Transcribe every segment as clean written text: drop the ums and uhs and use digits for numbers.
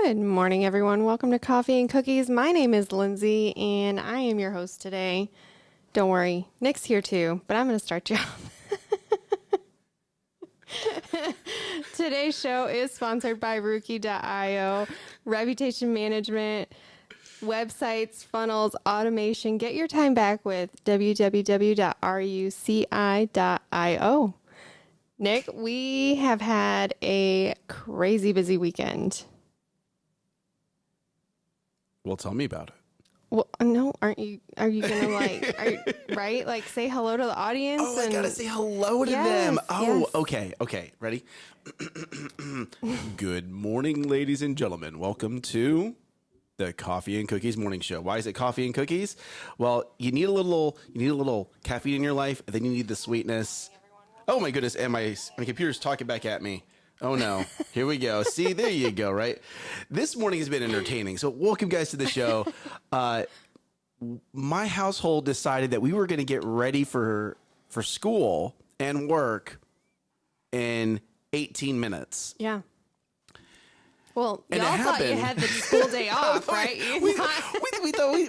Good morning, everyone. Welcome to Coffee and Cookies. My name is Lindsay, and I am your host today. Don't worry, Nick's here too, but I'm going to start you off. Today's show is sponsored by Rookie.io, reputation management, websites, funnels, automation. Get your time back with www.ruci.io. Nick, we have had a crazy busy weekend. Well, tell me about it. Well, no, are you gonna right? Like say hello to the audience. Oh, I gotta say hello to them. Oh, yes. Okay. Ready? Good morning, ladies and gentlemen. Welcome to the Coffee and Cookies Morning Show. Why is it coffee and cookies? Well, you need a little caffeine in your life, and then you need the sweetness. Oh my goodness, and my computer's talking back at me. Oh no, here we go. See, there you go, right? This morning has been entertaining. So welcome guys to the show. My household decided that we were going to get ready for school and work in 18 minutes. Yeah. Well, And y'all it thought you happened. had the school day off, right? we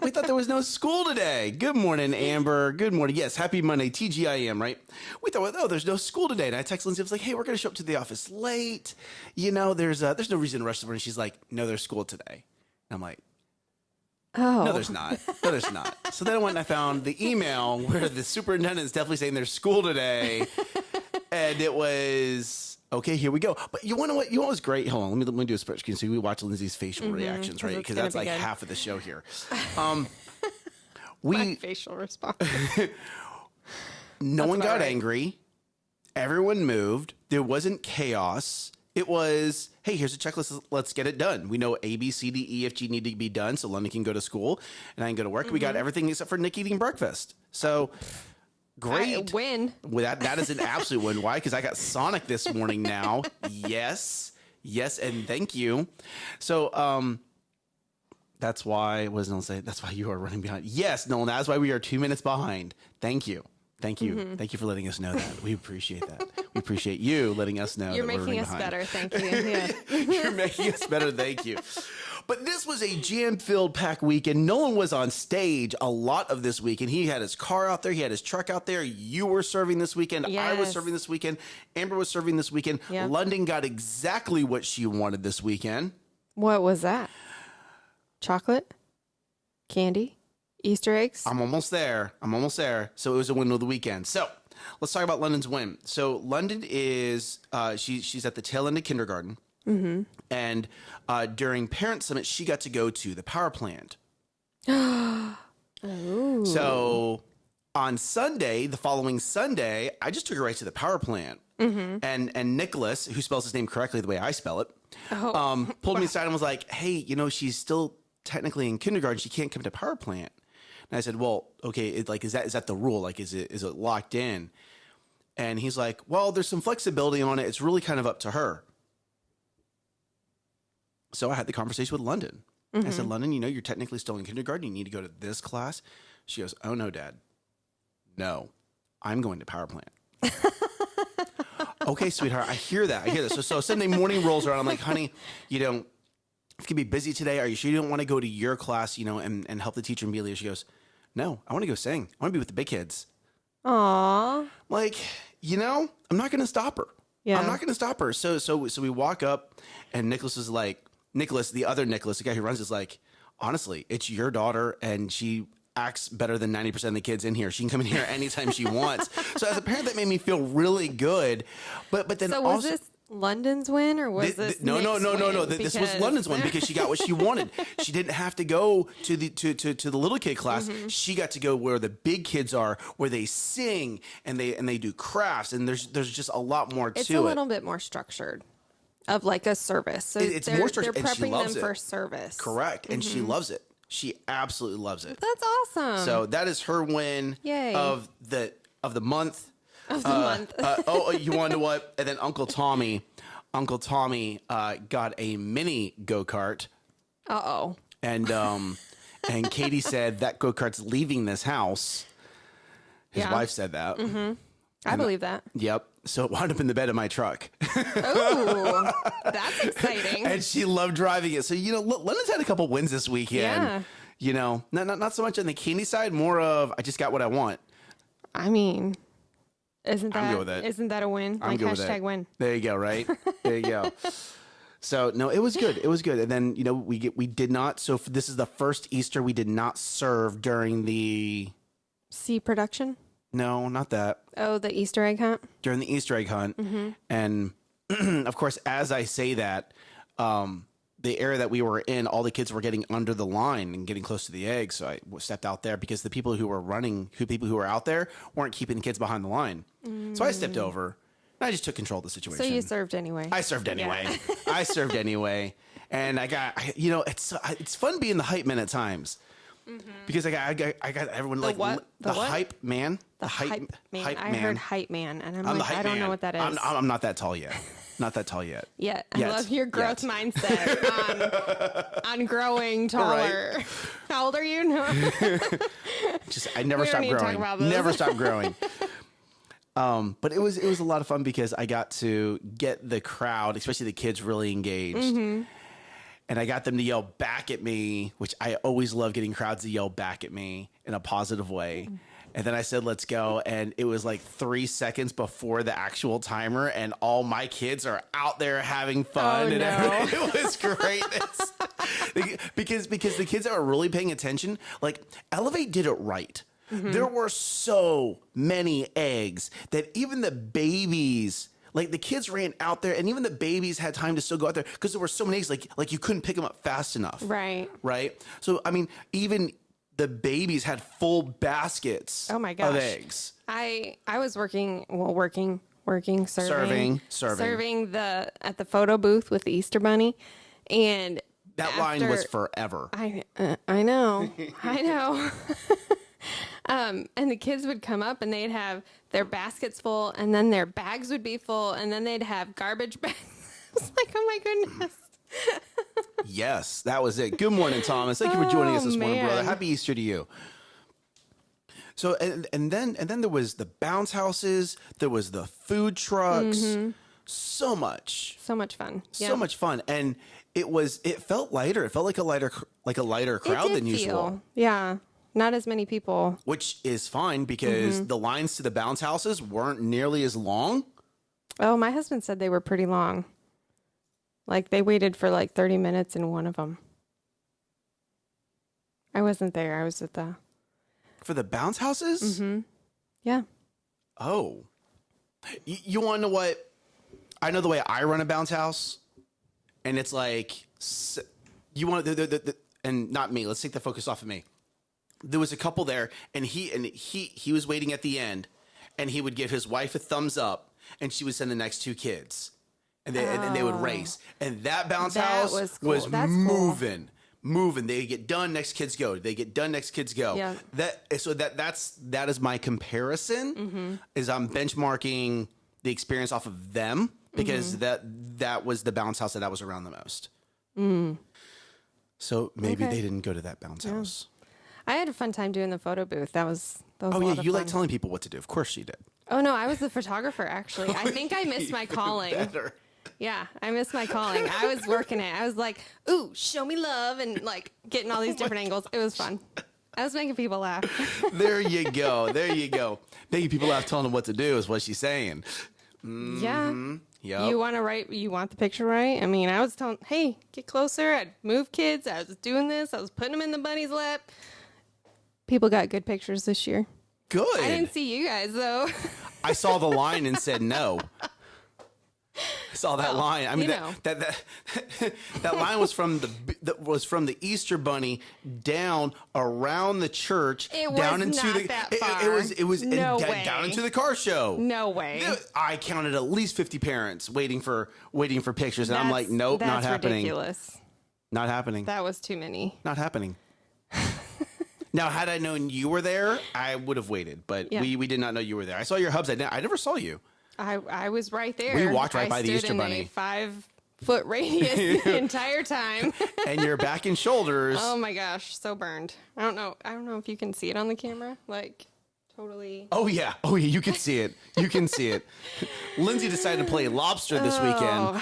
thought there was no school today. Good morning, Amber. Good morning. Yes, happy Monday, TGIM, right? We thought, oh, there's no school today. And I texted Lindsay, I was like, hey, we're going to show up to the office late. You know, there's no reason to rush the morning. She's like, no, there's school today. And I'm like, Oh. no, there's not. No, there's not. So then I went and I found the email where the superintendent is definitely saying there's school today. And it was... Okay, here we go. But you want to know what? You know what was great? Hold on, let me do a spread screen so we watch Lindsay's facial reactions, right? Because that's like half of the show here. My facial response. No one about got right. angry. Everyone moved. There wasn't chaos. It was, hey, here's a checklist. Let's get it done. We know A, B, C, D, E, F, G need to be done, so London can go to school and I can go to work. We got everything except for Nick eating breakfast. So. Great. Win. Well, that is an absolute win. Why? Because I got Sonic this morning now. Yes, and thank you. So that's why, what does Nolan say? That's why you are running behind. Yes, Nolan, that's why we are 2 minutes behind. Thank you. Thank you for letting us know that. We appreciate that. We appreciate you letting us know You're that we're making running us behind. better. Thank you. Yeah. You're making us better. Thank you. But this was a jam-filled pack weekend. Nolan was on stage a lot of this weekend. He had his car out there. He had his truck out there. You were serving this weekend. I was Yes. serving this weekend. Amber was serving this weekend. Yep. London got exactly what she wanted this weekend. What was that? Chocolate? Candy? Easter eggs? I'm almost there. So it was a win of the weekend. So let's talk about London's win. So London is, she's at the tail end of kindergarten. Mm-hmm. And during Parent Summit, she got to go to the power plant. Ooh. So on Sunday, the following Sunday, I just took her right to the power plant. Mm-hmm. And Nicholas, who spells his name correctly the way I spell it, pulled me aside and was like, hey, you know, she's still technically in kindergarten. She can't come to power plant. And I said, well, okay, is that the rule? Like, is it locked in? And he's like, well, there's some flexibility on it. It's really kind of up to her. So I had the conversation with London. I said, London, you know, you're technically still in kindergarten. You need to go to this class. She goes, oh, no, Dad. No, I'm going to power plant. Okay, sweetheart, I hear that. So Sunday morning rolls around. I'm like, honey, you know, it could be busy today. Are you sure you don't want to go to your class, you know, and help the teacher immediately? She goes, no, I want to go sing. I want to be with the big kids. Aww. Like, you know, I'm not going to stop her. Yeah. I'm not going to stop her. So we walk up and Nicholas, the other Nicholas, the guy who runs, is like, honestly, it's your daughter and she acts better than 90% of the kids in here. She can come in here anytime she wants. So as a parent, that made me feel really good. But then So was this London's win or was this no. Nick's This was London's one because she got what she wanted. She didn't have to go to the little kid class. She got to go where the big kids are, where they sing and they do crafts, and there's just a lot more to it. It's a little bit more structured, of like a service. So It's more structured, They're and she prepping loves them it. for service. Correct, and she loves it. She absolutely loves it. That's awesome. So that is her win. Yay. of the month. Of the month. You want to know what? And then Uncle Tommy got a mini go-kart. Uh-oh. And Katie said that go-kart's leaving this house. His wife said that. I believe that. Yep. So it wound up in the bed of my truck. Oh, that's exciting. And she loved driving it. So, London's had a couple wins this weekend. Yeah. Not so much on the candy side, more of I just got what I want. I mean, isn't good with it. that a win? I'm Like good with it. hashtag win. There you go, right? There you go. So, no, it was good. It was good. And then, we did not. So this is the first Easter we did not serve during the... Sea production? No, not that. Oh, the Easter egg hunt? During the Easter egg hunt. Mm-hmm. And of course, as I say that, the area that we were in, all the kids were getting under the line and getting close to the egg. So I stepped out there because the people who were out there weren't keeping the kids behind the line. So I stepped over and I just took control of the situation. So you served anyway. I served anyway. Yeah. I served anyway. And it's fun being the hype man at times. Mm-hmm. Because I got everyone the like what? the hype man. The hype man. Hype I man. heard hype man, and I'm like, I don't know what that is. I'm not that tall yet. Not that tall yet. Yeah, I love your growth mindset on growing taller. Right. How old are you? No. I never stopped growing. Never stopped growing. But it was a lot of fun because I got to get the crowd, especially the kids, really engaged. Mm-hmm. And I got them to yell back at me, which I always love getting crowds to yell back at me in a positive way. And then I said, let's go. And it was like 3 seconds before the actual timer. And all my kids are out there having fun. Oh, no. It was great. because the kids that were really paying attention, like Elevate did it right. Mm-hmm. There were so many eggs that even the babies... Like the kids ran out there, and even the babies had time to still go out there because there were so many eggs. Like you couldn't pick them up fast enough. Right. Right. So I mean, even the babies had full baskets. Oh my gosh. Of eggs. I was working, serving at the photo booth with the Easter Bunny, and that line was forever. I know. And the kids would come up and they'd have their baskets full, and then their bags would be full, and then they'd have garbage bags. I was like, oh my goodness. Yes, that was it. Good morning, Thomas. Thank you for joining us this morning, brother. Happy Easter to you. So and then there was the bounce houses, there was the food trucks, mm-hmm. So much fun, so much fun, and it felt lighter. It felt like a lighter crowd than usual. Yeah. Not as many people. Which is fine because mm-hmm. the lines to the bounce houses weren't nearly as long. Oh, my husband said they were pretty long. Like they waited for like 30 minutes in one of them. I wasn't there. I was at the... For the bounce houses? Mm-hmm. Yeah. Oh. You want to know what? I know the way I run a bounce house. And it's like... You want to... And not me. Let's take the focus off of me. There was a couple there, and he was waiting at the end, and he would give his wife a thumbs up, and she would send the next two kids, and they would race. And that bounce house was moving. They get done, next kids go. They get done, next kids go. Yeah. That is my comparison. Mm-hmm. Is I'm benchmarking the experience off of them because mm-hmm. that was the bounce house that I was around the most. Mm. So maybe they didn't go to that bounce house. I had a fun time doing the photo booth. That was a lot of you fun. like telling people what to do. Of course you did. Oh, no, I was the photographer, actually. I think I missed my calling. Better. Yeah, I missed my calling. I was working it. I was like, ooh, show me love, and like getting all these different angles. It was fun. I was making people laugh. There you go. Making people laugh, telling them what to do is what she's saying. Mm-hmm. Yeah. Yep. You want the picture right? I mean, I was telling, hey, get closer. I'd move kids. I was doing this. I was putting them in the bunny's lap. People got good pictures this year. Good. I didn't see you guys, though. I saw the line and said no. I saw that line. I mean, that line was from the Easter Bunny down around the church, down into down into the car show. No way. I counted at least 50 parents waiting for pictures, and I'm like, nope, not happening. Ridiculous. Not happening. That was too many. Not happening. Now, had I known you were there, I would have waited, but we did not know you were there. I saw your hubs. I never saw you. I was right there. We walked right by the Easter I Bunny. stood in a 5-foot radius the entire time. And your back and shoulders. Oh my gosh, so burned. I don't know if you can see it on the camera. Like, totally. Oh yeah. You can see it. You can see it. Lindsay decided to play lobster this weekend.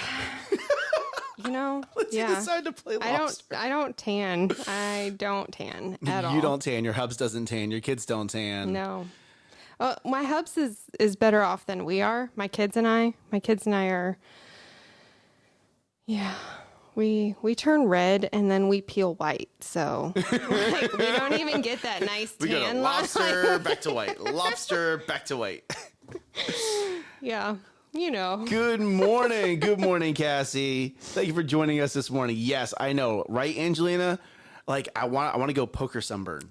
You know, Lindsay decided to play lobster. I don't tan. I don't tan at all. You don't tan. Your hubs doesn't tan. Your kids don't tan. No. My hubs is better off than we are. My kids and I are. Yeah. We turn red and then we peel white. So like, we don't even get that nice tan. We go to lobster, back to white. Lobster, back to white. Yeah. You know. Good morning. Good morning, Cassie. Thank you for joining us this morning. Yes, I know. Right, Angelina? Like, I want to go poker sunburn.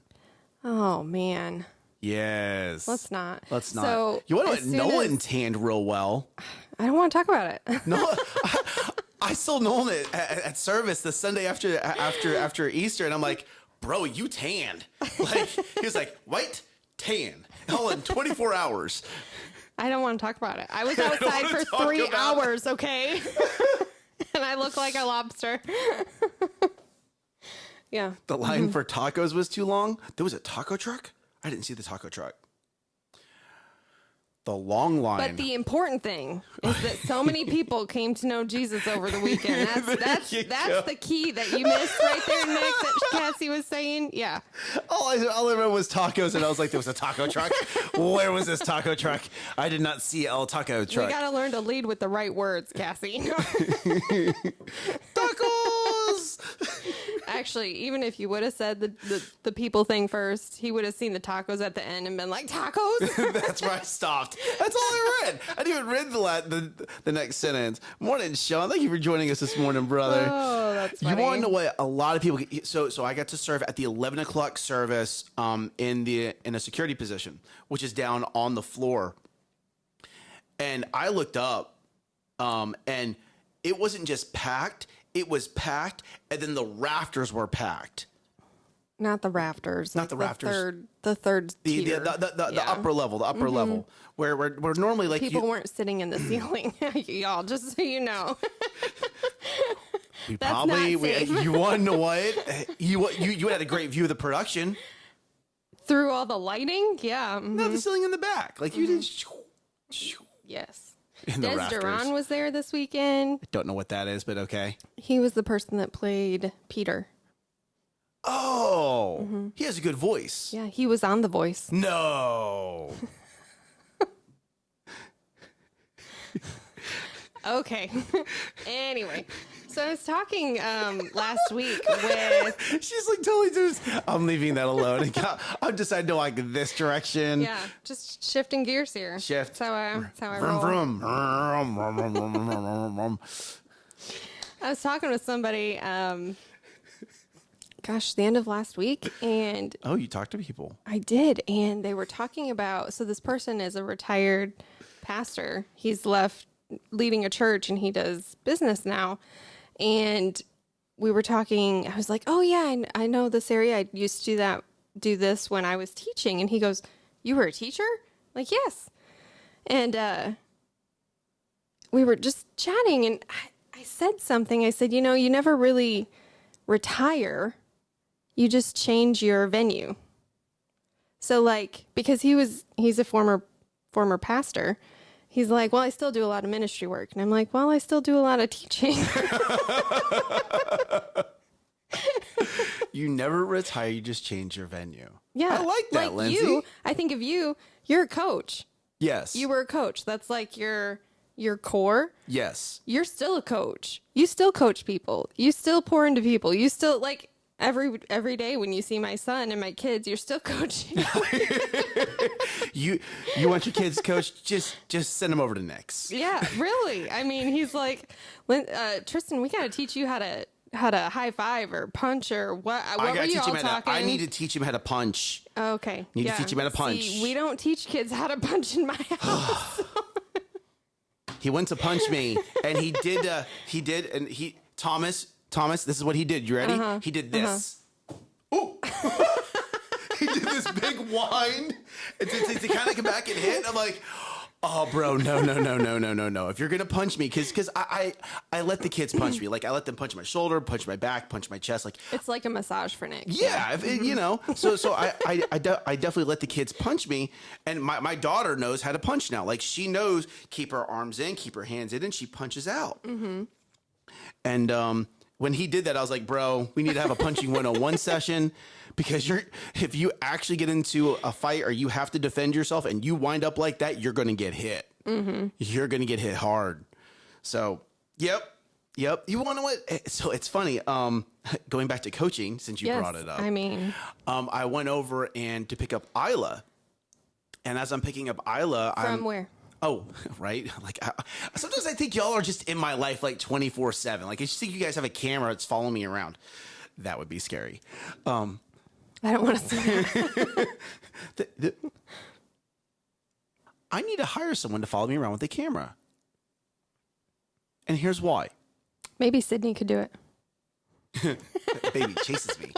Oh, man. Yes. Let's not. So, you want to know Nolan tanned real well. I don't want to talk about it. No, I saw Nolan at service the Sunday after Easter, and I'm like, bro, you tanned. Like, he was like, white, tan, all in 24 hours. I don't want to talk about it. I was outside for 3 hours, okay? And I look like a lobster. Yeah. The line for tacos was too long. There was a taco truck? I didn't see the taco truck. The long line. But the important thing is that so many people came to know Jesus over the weekend. That's the key that you missed right there, Nick, that Cassie was saying. Yeah. All I remember was tacos, and I was like, there was a taco truck? Where was this taco truck? I did not see El Taco truck. We got to learn to lead with the right words, Cassie. Tacos! Actually, even if you would have said the people thing first, he would have seen the tacos at the end and been like, tacos? That's where I stopped. That's all I read. I didn't even read the next sentence. Morning, Sean. Thank you for joining us this morning, brother. Oh, that's funny. You want to know what a lot of people... So I got to serve at the 11 o'clock service in a security position, which is down on the floor. And I looked up, and it wasn't just packed. It was packed, and then the rafters were packed. Not the rafters. Not the rafters. The third tier. The upper level. The upper level. Where normally like people weren't sitting in the ceiling, y'all. Just so you know. You want to know what? You had a great view of the production. Through all the lighting, yeah. Mm-hmm. No, the ceiling in the back, like you did. Yes. Des Duran was there this weekend. I don't know what that is, but okay. He was the person that played Peter. Oh, he has a good voice. Yeah, he was on The Voice. No. Okay. Anyway, so I was talking last week with... She's like, totally just, I'm leaving that alone. I'm deciding to like this direction. Yeah, just shifting gears here. Shift. That's how I vroom, roll. vroom. I was talking with somebody, the end of last week, and... Oh, you talked to people. I did, and they were talking about... So this person is a retired pastor. He's left leading a church, and he does business now. And we were talking, I was like, oh yeah, I know this area. I used to do this when I was teaching. And he goes, you were a teacher? I'm like, yes. And we were just chatting, and I said something. I said, you never really retire. You just change your venue. So like, because he's a former pastor. He's like, well, I still do a lot of ministry work. And I'm like, well, I still do a lot of teaching. You never retire, you just change your venue. Yeah. I like that, like Lindsay. I think of you're a coach. Yes. You were a coach. That's like your core. Yes. You're still a coach. You still coach people. You still pour into people. You still like every day when you see my son and my kids, you're still coaching. You want your kids coached? Just send them over to Nick's. Yeah, really. I mean, he's like, Tristan, we got to teach you how to high five or punch or what were you all talking? I need to teach him how to punch. Okay. Need to teach him how to punch. See, we don't teach kids how to punch in my house. He went to punch me, and he did, Thomas, this is what he did. You ready? He did this. Ooh. He did this big whine to kind of come back and hit. I'm like, Oh, bro, no. If you're gonna punch me, because I let the kids punch me. Like I let them punch my shoulder, punch my back, punch my chest. Like It's like a massage for Nick. yeah, you know. So I definitely let the kids punch me, and my daughter knows how to punch now. Like she knows keep her arms in, keep her hands in, and she punches out. And when he did that, I was like, bro, we need to have a punching 101 session. Because if you actually get into a fight or you have to defend yourself and you wind up like that, you're going to get hit. You're going to get hit hard. So, yep. You want to know what? So it's funny. Going back to coaching, since you brought it up. I mean, I went over and to pick up Isla. And as I'm picking up Isla, from where? Oh, right. Like sometimes I think y'all are just in my life like 24/7. Like I just think you guys have a camera that's following me around. That would be scary. I don't want to see that. I need to hire someone to follow me around with a camera. And here's why. Maybe Sydney could do it. Baby chases me.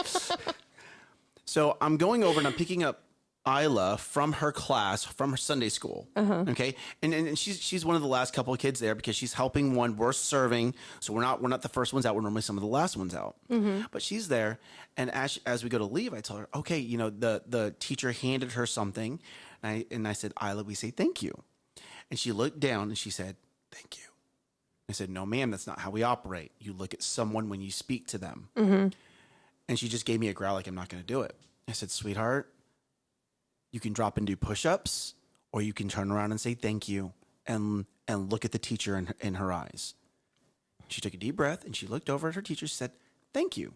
So I'm going over and I'm picking up Isla from her class, from her Sunday school. Okay. And she's one of the last couple of kids there because she's helping one. We're serving. So we're not the first ones out. We're normally some of the last ones out. But she's there. And as we go to leave, I tell her, okay, you know, the teacher handed her something. And I said, Isla, we say thank you. And she looked down and she said, thank you. I said, no, ma'am, that's not how we operate. You look at someone when you speak to them. And she just gave me a growl like I'm not going to do it. I said, sweetheart, you can drop and do push-ups, or you can turn around and say thank you and look at the teacher in her eyes. She took a deep breath and she looked over at her teacher. She said, thank you.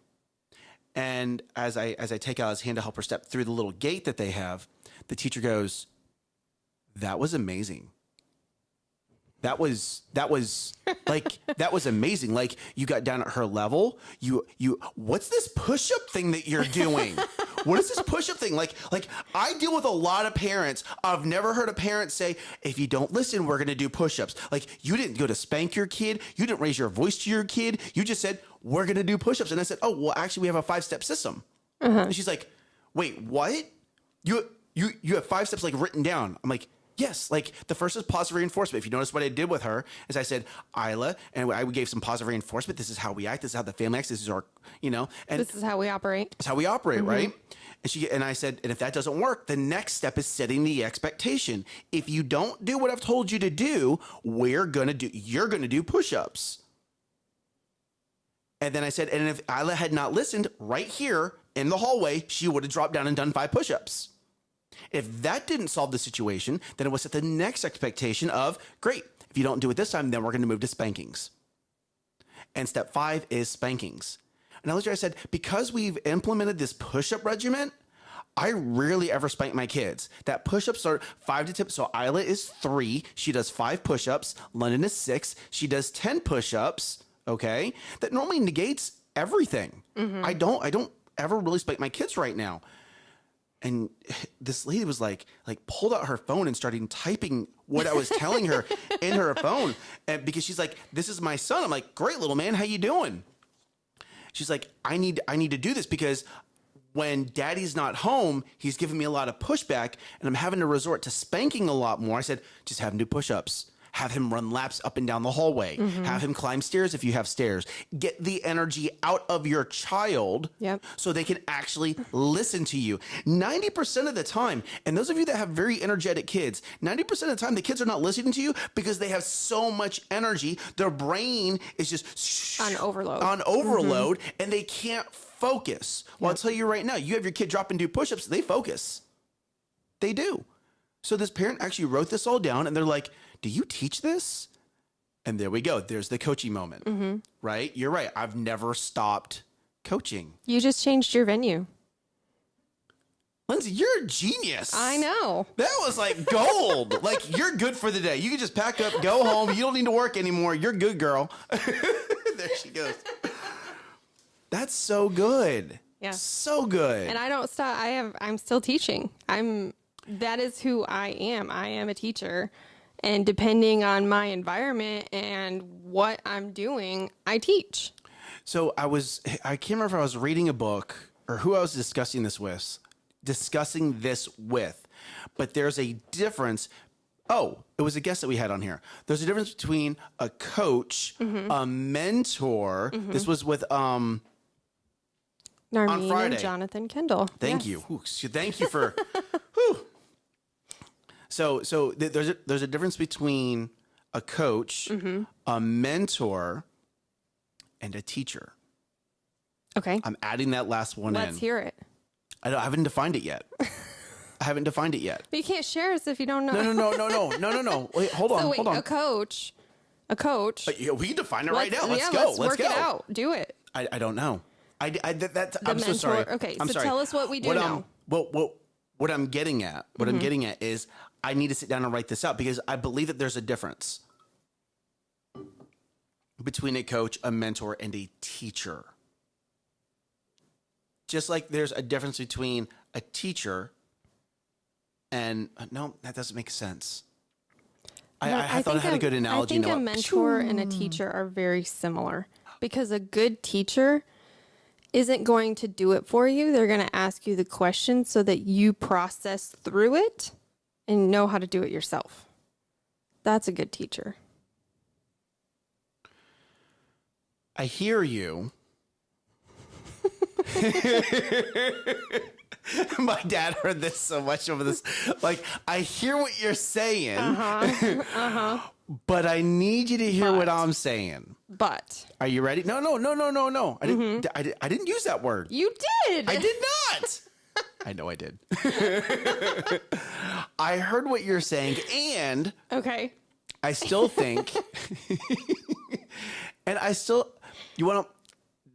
And as I take out his hand to help her step through the little gate that they have, the teacher goes, that was amazing. That was amazing. Like you got down at her level. What's this push-up thing that you're doing? What is this push-up thing? Like I deal with a lot of parents. I've never heard a parent say, if you don't listen, we're going to do push-ups. Like you didn't go to spank your kid. You didn't raise your voice to your kid. You just said, we're going to do push-ups. And I said, oh, well, actually we have a 5-step system. And she's like, wait, what? You have 5 steps like written down. I'm like, yes, like the first is positive reinforcement. If you notice what I did with her is I said, Isla, and I gave some positive reinforcement. This is how we act. This is how the family acts. This is our, you know. And this is how we operate. It's how we operate, right? And I said, and if that doesn't work, the next step is setting the expectation. If you don't do what I've told you to do, you're going to do push-ups. And then I said, and if Isla had not listened right here in the hallway, she would have dropped down and done 5 push-ups. If that didn't solve the situation, then it was at the next expectation of, great, if you don't do it this time, then we're going to move to spankings. And step 5 is spankings. And I said, because we've implemented this push-up regimen, I rarely ever spank my kids. That push-ups are 5 to 10. So Isla is 3. She does 5 push-ups. London is 6. She does 10 push-ups. Okay. That normally negates everything. I don't ever really spank my kids right now. And this lady was like pulled out her phone and started typing what I was telling her in her phone. And because she's like, this is my son. I'm like, great, little man. How you doing? She's like, I need to do this because when daddy's not home, he's giving me a lot of pushback and I'm having to resort to spanking a lot more. I said, just have him do push-ups. Have him run laps up and down the hallway. Have him climb stairs if you have stairs. Get the energy out of your child so they can actually listen to you. 90% of the time, and those of you that have very energetic kids, 90% of the time, the kids are not listening to you because they have so much energy. Their brain is just on overload. And they can't focus. Well, I'll tell you right now, you have your kid drop and do push-ups, they focus. They do. So this parent actually wrote this all down and they're like, do you teach this? And there we go. There's the coaching moment, right? You're right. I've never stopped coaching. You just changed your venue. Lindsay, you're a genius. I know. That was like gold. Like you're good for the day. You can just pack up, go home. You don't need to work anymore. You're good, girl. There she goes. That's so good. Yeah. So good. And I don't stop. I'm still teaching. That is who I am. I am a teacher. And depending on my environment and what I'm doing, I teach. So I can't remember if I was reading a book or who I was discussing this with, but there's a difference Oh, it was a guest that we had on here. There's a difference between a coach, a mentor. This was with Narmeen on Friday. and Jonathan Kendall. Thank you. Ooh, thank you for. Whew. So there's a difference between a coach, a mentor, and a teacher. Okay. I'm adding that last one in. Let's hear it. I haven't defined it yet. I haven't defined it yet. But you can't share us if you don't know. No. Wait, hold on. A coach. Yeah, we can define it right now. Let's go. Let's work it out. Do it. I don't know. I'm mentor. so sorry. Okay, I'm so sorry. tell us what we do now. What I'm getting at, I'm getting at is I need to sit down and write this out because I believe that there's a difference between a coach, a mentor, and a teacher. Just like there's a difference between a teacher and no, that doesn't make sense. I thought I had a good analogy. I think a mentor and a teacher are very similar because a good teacher isn't going to do it for you. They're going to ask you the questions so that you process through it and know how to do it yourself. That's a good teacher. I hear you. My dad heard this so much over this. Like, I hear what you're saying, but I need you to hear what I'm saying. But are you ready? No. I didn't use that word. You did. I did not. I know I did. I heard what you're saying, and okay. I still think, and I still, you want to.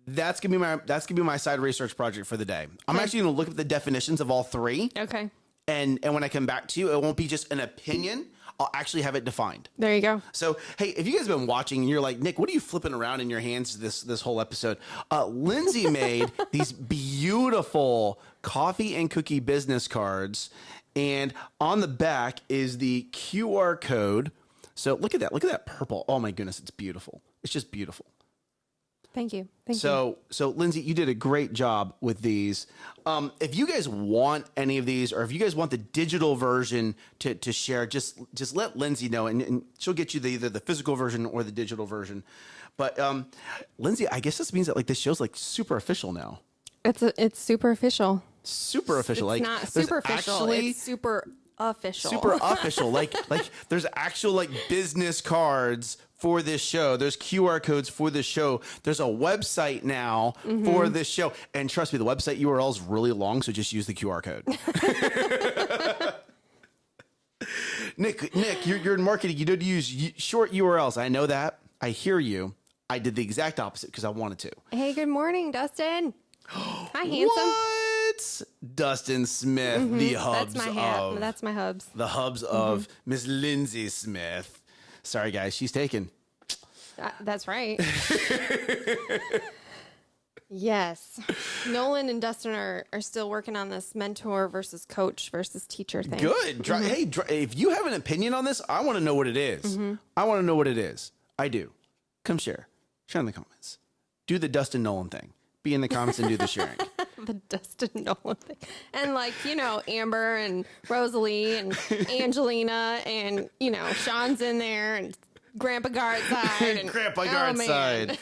That's gonna be my side research project for the day. I'm actually gonna look at the definitions of all three. Okay. And when I come back to you, it won't be just an opinion. I'll actually have it defined. There you go. So, hey, if you guys have been watching and you're like, Nick, what are you flipping around in your hands this whole episode? Lindsay made these beautiful coffee and cookie business cards. And on the back is the QR code. So look at that. Look at that purple. Oh, my goodness. It's beautiful. It's just beautiful. Thank you. So Lindsay, you did a great job with these. If you guys want any of these, or if you guys want the digital version to share, just let Lindsay know, and she'll get you either the physical version or the digital version. But Lindsay, I guess this means that like this show's like super official now. It's super official. Super official. It's like not superficial. It's super official. Super official. Like there's actual like business cards for this show. There's QR codes for this show. There's a website now for this show. And trust me, the website URL is really long, so just use the QR code. Nick, you're in marketing. You don't use short URLs. I know that. I hear you. I did the exact opposite because I wanted to. Hey, good morning, Dustin. Hi, handsome. What? Dustin Smith, the hubs That's my hat. of... That's my hubs. The hubs of Miss Lindsay Smith. Sorry, guys. She's taken. That's right. Yes. Nolan and Dustin are still working on this mentor versus coach versus teacher thing. Good. Hey, if you have an opinion on this, I want to know what it is. I want to know what it is. I do. Come share. Share in the comments. Do the Dustin Nolan thing. Be in the comments and do the sharing. The Dustin Nolan thing. And Amber and Rosalie and Angelina and, Sean's in there and Grandpa Gartside. And, Grandpa Gartside.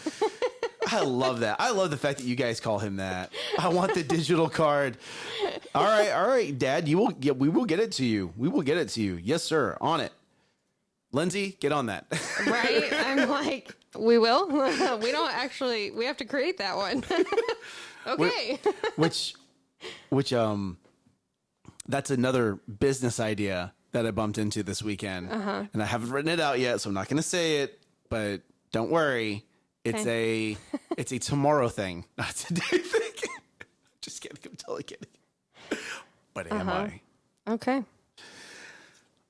I love that. I love the fact that you guys call him that. I want the digital card. All right, Dad. We will get it to you. We will get it to you. Yes, sir. On it. Lindsay, get on that. Right? I'm like, we will? We have to create that one. Okay. Which, that's another business idea that I bumped into this weekend. And I haven't written it out yet, so I'm not going to say it, but don't worry. It's a tomorrow thing, not a today thing. Just kidding. I'm totally kidding. But am I? Okay.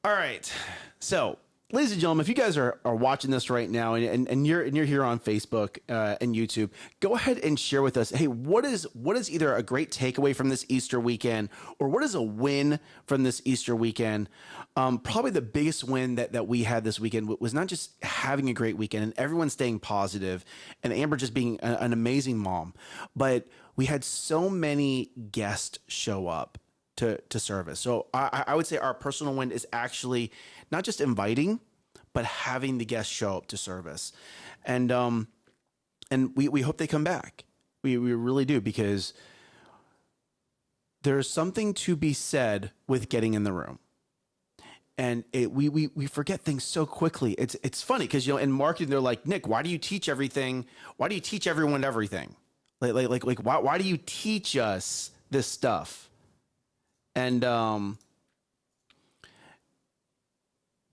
All right. So, ladies and gentlemen, if you guys are watching this right now and you're here on Facebook and YouTube, go ahead and share with us. Hey, what is either a great takeaway from this Easter weekend, or what is a win from this Easter weekend? Probably the biggest win that we had this weekend was not just having a great weekend and everyone staying positive and Amber just being an amazing mom, but we had so many guests show up to service. So I would say our personal win is actually not just inviting, but having the guests show up to service. And we hope they come back. We really do, because there's something to be said with getting in the room. And we forget things so quickly. It's funny because, in marketing, they're like, Nick, why do you teach everything? Why do you teach everyone everything? Like why do you teach us this stuff? And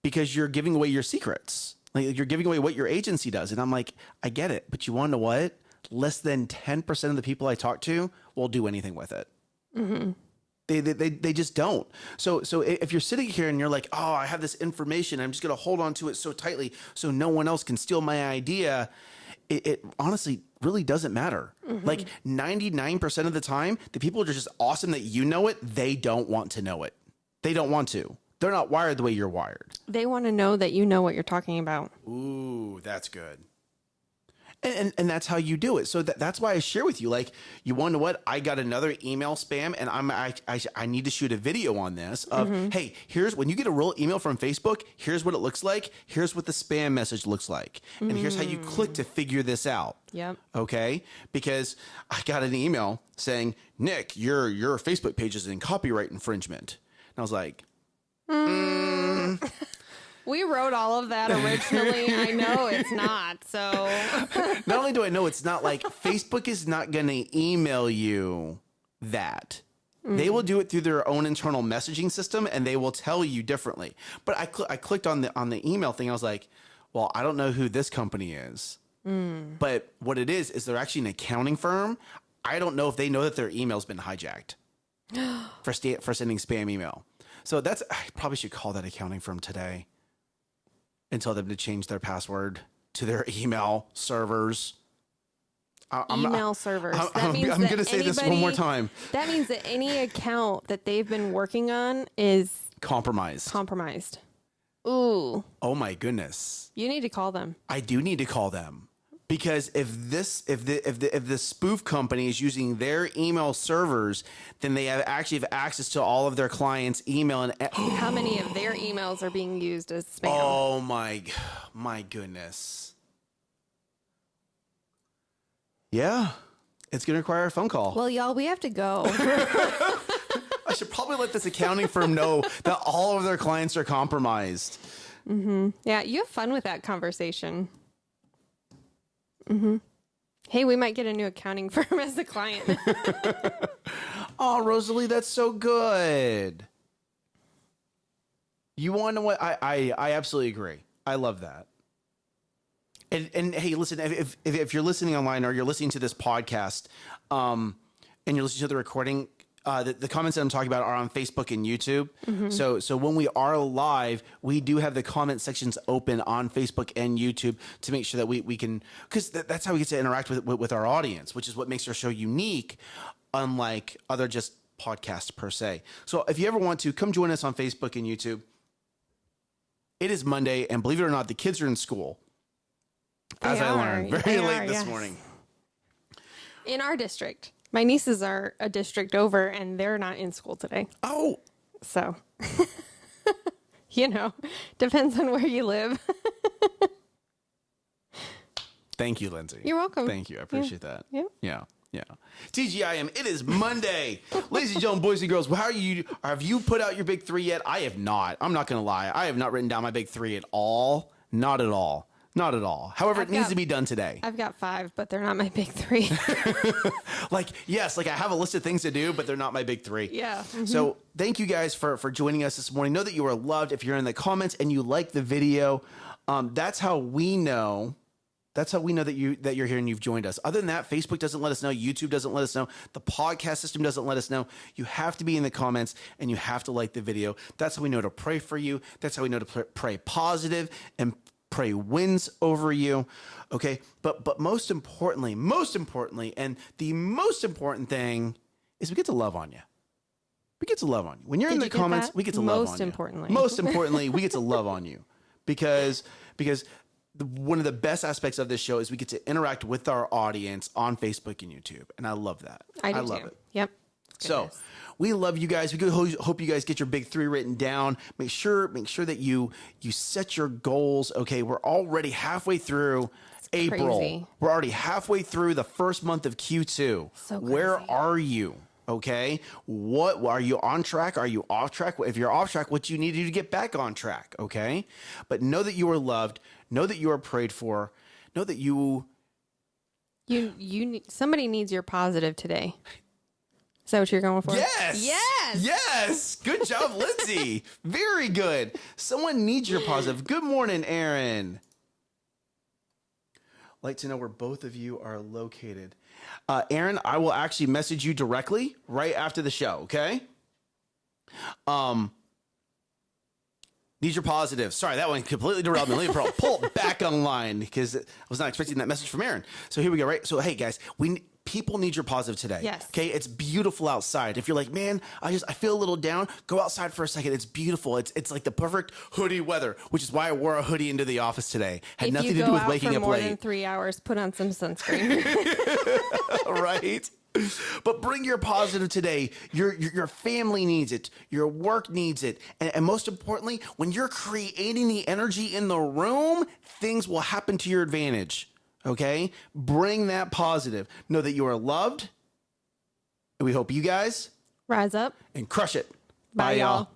because you're giving away your secrets. Like, you're giving away what your agency does. And I'm like, I get it, but you want to know what? Less than 10% of the people I talk to will do anything with it. Mm-hmm. They just don't. So if you're sitting here and you're like, oh, I have this information, I'm just going to hold on to it so tightly so no one else can steal my idea. It honestly really doesn't matter. Mm-hmm. Like 99% of the time, the people are just awesome that you know it. They don't want to know it. They don't want to. They're not wired the way you're wired. They want to know that you know what you're talking about. Ooh, that's good. And that's how you do it. So that's why I share with you. Like, you want to know what? I got another email spam, and I need to shoot a video on this. Of hey, here's when you get a real email from Facebook. Here's what it looks like. Here's what the spam message looks like, and here's how you click to figure this out. Yep. Okay. Because I got an email saying, Nick, your Facebook page is in copyright infringement, and I was like, We wrote all of that originally. I know it's not. So not only do I know it's not, like, Facebook is not going to email you that. They will do it through their own internal messaging system, and they will tell you differently. But I clicked on the email thing. I was like, well, I don't know who this company is. But what it is they're actually an accounting firm. I don't know if they know that their email's been hijacked for sending spam email. So I probably should call that accounting firm today and tell them to change their password to their email servers. Email servers. I'm going to say this one more time. That means that any account that they've been working on is compromised. Ooh. Oh my goodness. You need to call them. I do need to call them. Because if the spoof company is using their email servers, then they actually have access to all of their clients' email. And how many of their emails are being used as spam? Oh my goodness. Yeah, it's going to require a phone call. Well, y'all, we have to go. I should probably let this accounting firm know that all of their clients are compromised. Mm-hmm. Yeah, you have fun with that conversation. Mm-hmm. Hey, we might get a new accounting firm as a client. Oh, Rosalie, that's so good. You want to know what? I absolutely agree. I love that. And hey, listen, if you're listening online or you're listening to this podcast, and you're listening to the recording, the comments that I'm talking about are on Facebook and YouTube. Mm-hmm. So when we are live, we do have the comment sections open on Facebook and YouTube to make sure that we can, because that's how we get to interact with our audience, which is what makes our show unique, unlike other just podcasts per se. So if you ever want to, come join us on Facebook and YouTube. It is Monday, and believe it or not, the kids are in school. As I learned very late this morning. In our district. My nieces are a district over, and they're not in school today. Oh. So, depends on where you live. Thank you, Lindsay. You're welcome. Thank you. I appreciate that. Yeah. Yeah. TGIM, it is Monday. Ladies and gentlemen, boys and girls, have you put out your big three yet? I have not. I'm not going to lie. I have not written down my big three at all. Not at all. Not at all. However, it needs to be done today. I've got 5, but they're not my big 3. I have a list of things to do, but they're not my big 3. Yeah. Mm-hmm. So thank you guys for joining us this morning. Know that you are loved. If you're in the comments and you like the video, that's how we know. That's how we know that you're here and you've joined us. Other than that, Facebook doesn't let us know. YouTube doesn't let us know. The podcast system doesn't let us know. You have to be in the comments and you have to like the video. That's how we know to pray for you. That's how we know to pray positive and pray wins over you. Okay. But most importantly, and the most important thing is we get to love on you. We get to love on you. When you're in the comments, we get to love on you. Most importantly, we get to love on you because one of the best aspects of this show is we get to interact with our audience on Facebook and YouTube. And I love that. I do love too. it. Yep. So we love you guys. We hope you guys get your big 3 written down. Make sure that you set your goals. Okay, we're already halfway through April. Crazy. We're already halfway through the first month of Q2. So where crazy. are you? Okay, what are you on track? Are you off track? If you're off track, what you need to do to get back on track? Okay, but know that you are loved. Know that you are prayed for. Know that you somebody needs your positive today. Is that what you're going for? Yes. Yes. Yes. Good job, Lindsay. Very good. Someone needs your positive. Good morning, Aaron. Like to know where both of you are located. Aaron, I will actually message you directly right after the show, okay? Need your positive. Sorry, that one completely derailed me. Let me pull it back online because I was not expecting that message from Aaron. So here we go, right? So, hey, guys, people need your positive today. Yes. Okay, it's beautiful outside. If you're like, man, I feel a little down, go outside for a second. It's beautiful. It's like the perfect hoodie weather, which is why I wore a hoodie into the office today. Had nothing to do with waking up late. If you go out for more than 3 hours, put on some sunscreen. Right? But bring your positive today. Your family needs it. Your work needs it. And most importantly, when you're creating the energy in the room, things will happen to your advantage. Okay? Bring that positive. Know that you are loved. And we hope you guys Rise up and crush it. Bye, y'all.